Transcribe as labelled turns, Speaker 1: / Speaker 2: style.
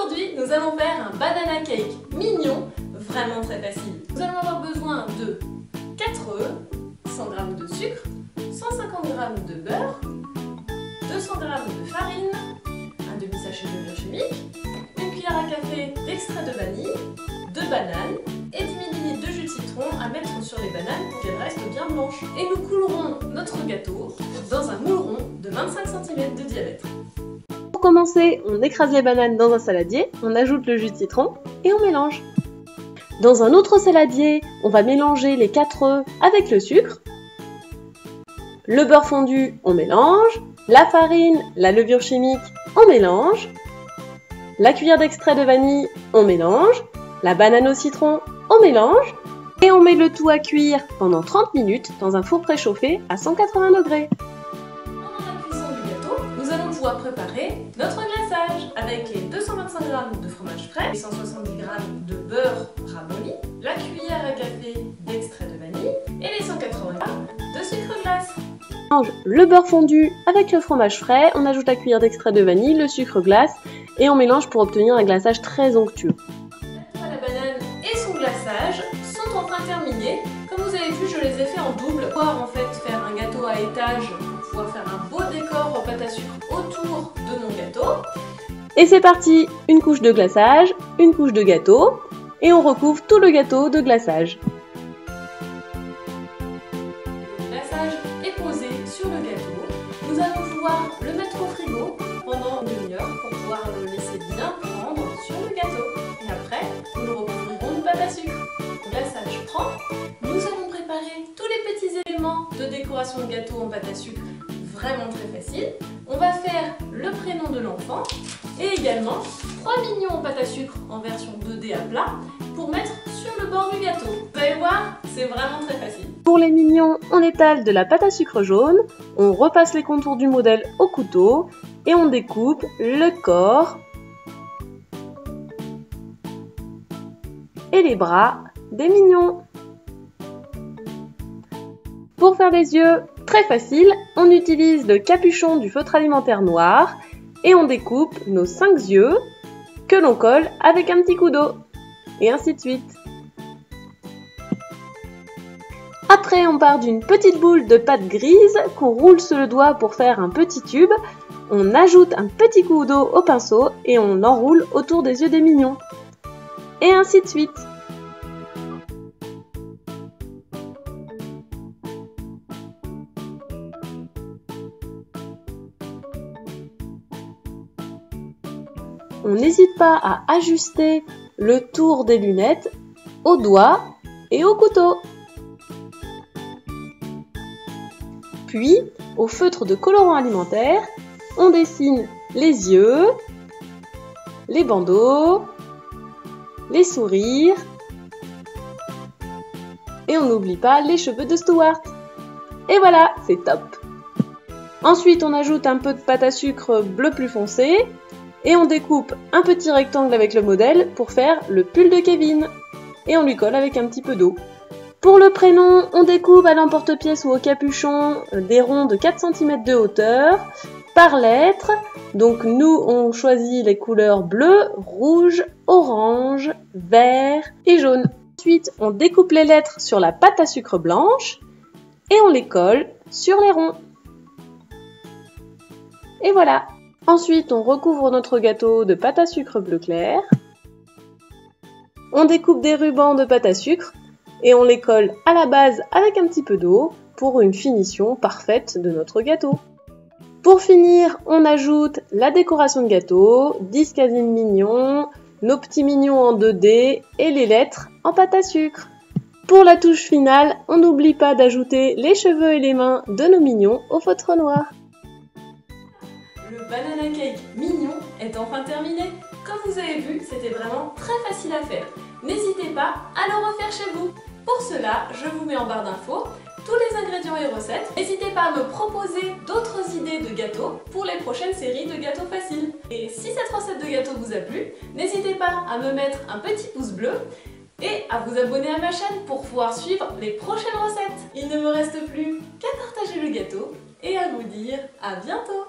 Speaker 1: Aujourd'hui, nous allons faire un banana cake mignon, vraiment très facile. Nous allons avoir besoin de 4 œufs, 100 g de sucre, 150 g de beurre, 200 g de farine, un demi-sachet de beurre chimique, une cuillère à café d'extrait de vanille, 2 bananes et 10 ml de jus de citron à mettre sur les bananes pour qu'elles restent bien blanches. Et nous coulerons notre gâteau dans un moule rond de 25 cm de diamètre.
Speaker 2: Pour commencer, on écrase les bananes dans un saladier, on ajoute le jus de citron et on mélange. Dans un autre saladier, on va mélanger les 4 œufs avec le sucre. Le beurre fondu, on mélange. La farine, la levure chimique, on mélange. La cuillère d'extrait de vanille, on mélange. La banane au citron, on mélange. Et on met le tout à cuire pendant 30 minutes dans un four préchauffé à 180 degrés.
Speaker 1: Pendant la cuisson du gâteau, nous allons pouvoir préparer notre glaçage avec les 225 g de fromage frais, les 170 g de beurre ramolli, la cuillère à café d'extrait de vanille et les 180 g de sucre glace.
Speaker 2: On mélange le beurre fondu avec le fromage frais, on ajoute la cuillère d'extrait de vanille, le sucre glace et on mélange pour obtenir un glaçage très onctueux.
Speaker 1: La banane et son glaçage sont enfin terminés. Comme vous avez vu, je les ai fait en double pour pouvoir en fait faire un gâteau à étage, pour pouvoir faire un beau décor en pâte à sucre autour de mon gâteau.
Speaker 2: Et c'est parti, une couche de glaçage, une couche de gâteau et on recouvre tout le gâteau de glaçage.
Speaker 1: Le glaçage est posé sur le gâteau. Nous allons pouvoir le mettre au frigo pendant une demi-heure pour pouvoir le laisser bien prendre sur le gâteau. Et après, nous le recouvrirons de pâte à sucre. Le glaçage prend. Nous allons préparer tous les petits éléments de décoration de gâteau en pâte à sucre, vraiment très facile. On va faire le prénom de l'enfant et également 3 mignons en pâte à sucre en version 2D à plat pour mettre sur le bord du gâteau. Vous allez voir, c'est vraiment très facile.
Speaker 2: Pour les mignons, on étale de la pâte à sucre jaune, on repasse les contours du modèle au couteau et on découpe le corps et les bras des mignons. Pour faire des yeux, très facile, on utilise le capuchon du feutre alimentaire noir et on découpe nos 5 yeux que l'on colle avec un petit coup d'eau et ainsi de suite. Après, on part d'une petite boule de pâte grise qu'on roule sur le doigt pour faire un petit tube. On ajoute un petit coup d'eau au pinceau et on l'enroule autour des yeux des mignons. Et ainsi de suite. On n'hésite pas à ajuster le tour des lunettes au doigt et au couteau. Puis, au feutre de colorant alimentaire, on dessine les yeux, les bandeaux, les sourires et on n'oublie pas les cheveux de Stuart. Et voilà, c'est top! Ensuite, on ajoute un peu de pâte à sucre bleu plus foncé et on découpe un petit rectangle avec le modèle pour faire le pull de Kevin. Et on lui colle avec un petit peu d'eau. Pour le prénom, on découpe à l'emporte-pièce ou au capuchon des ronds de 4 cm de hauteur par lettre. Donc nous, on choisit les couleurs bleu, rouge, orange, vert et jaune. Ensuite, on découpe les lettres sur la pâte à sucre blanche et on les colle sur les ronds. Et voilà! Ensuite, on recouvre notre gâteau de pâte à sucre bleu clair. On découpe des rubans de pâte à sucre et on les colle à la base avec un petit peu d'eau pour une finition parfaite de notre gâteau. Pour finir, on ajoute la décoration de gâteau, 10 casines mignons, nos petits mignons en 2D et les lettres en pâte à sucre. Pour la touche finale, on n'oublie pas d'ajouter les cheveux et les mains de nos mignons au feutre noir.
Speaker 1: Le banana cake mignon est enfin terminé. Comme vous avez vu, c'était vraiment très facile à faire. N'hésitez pas à le refaire chez vous. Pour cela, je vous mets en barre d'infos tous les ingrédients et recettes. N'hésitez pas à me proposer d'autres idées de gâteaux pour les prochaines séries de gâteaux faciles. Et si cette recette de gâteau vous a plu, n'hésitez pas à me mettre un petit pouce bleu et à vous abonner à ma chaîne pour pouvoir suivre les prochaines recettes. Il ne me reste plus qu'à partager le gâteau et à vous dire à bientôt.